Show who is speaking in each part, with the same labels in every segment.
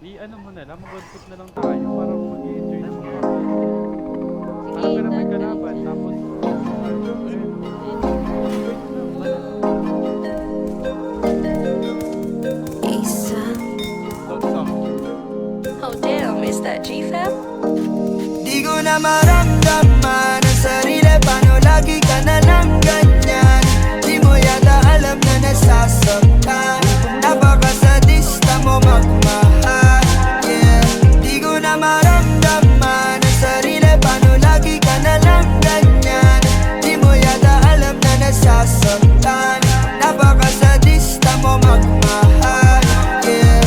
Speaker 1: Ano mo na lang, mag-one foot na lang tayo para mag-enjoy ng mga
Speaker 2: Sige,
Speaker 1: hanap ka na may
Speaker 2: done,
Speaker 1: kalaban,
Speaker 2: done.
Speaker 1: tapos
Speaker 3: Isa.
Speaker 2: Oh damn, is that G-Fam?
Speaker 4: Di ko na maramdaman ang sarili, paano lagi ka na lang ganyan? Di mo yata alam na nasasaktan, napakasadista mo magmahal, yeah. Di ko na maramdaman ang sarili, paano lagi ka na lang ganyan? Di mo yata alam na nasasaktan, napakasadista mo magmahal, yeah.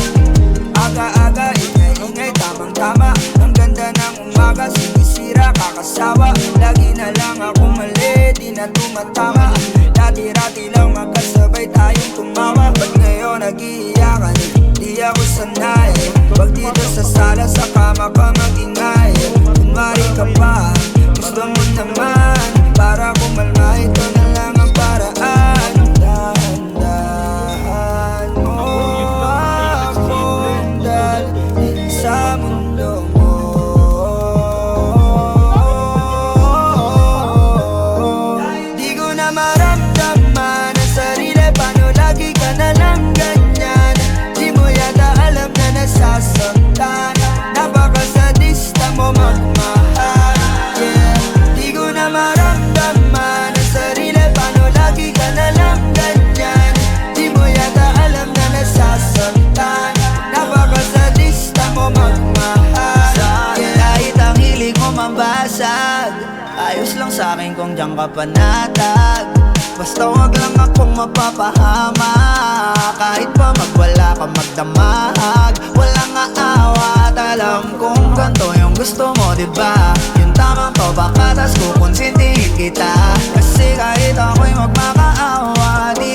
Speaker 4: Aga-aga, ingay-ingay, tamang-tama, ang ganda ng umaga, sinisira, kakasawa. Lagi na lang ako mali, di na tumatama. Dati-rati lang magkasabay tayong tumawa. Ba't ngayon nag-iiyakan? Di ako sanay. Pag dito sa sala, sa kama ka mag-ingay. Kunwari ka pa, gusto mo naman. Para kumalma, ito na lang ang paraan. Dahan-dahan mo akong dalhin sa mundo mo. Di ko na maramdaman ang sarili, paano lagi ka na lang ganyan? Di mo yata alam na nasasaktan, napakasadista mo magmahal, yeah. Di ko na maramdaman ang sarili, paano lagi ka na lang ganyan? Di mo yata alam na nasasaktan, napakasadista mo magmahal, yeah. Kahit ang hilig mo mambasag, ayos lang sa'kin kung diyan ka panatag. Basta wag lang akong mapapahama, kahit pa magwala ka magdamag. Walang aawat, alam kong ganito yung gusto mo, diba? Yung tamang to baka tas kukonsintihin kita. Kasi kahit ako'y magmakaawa, di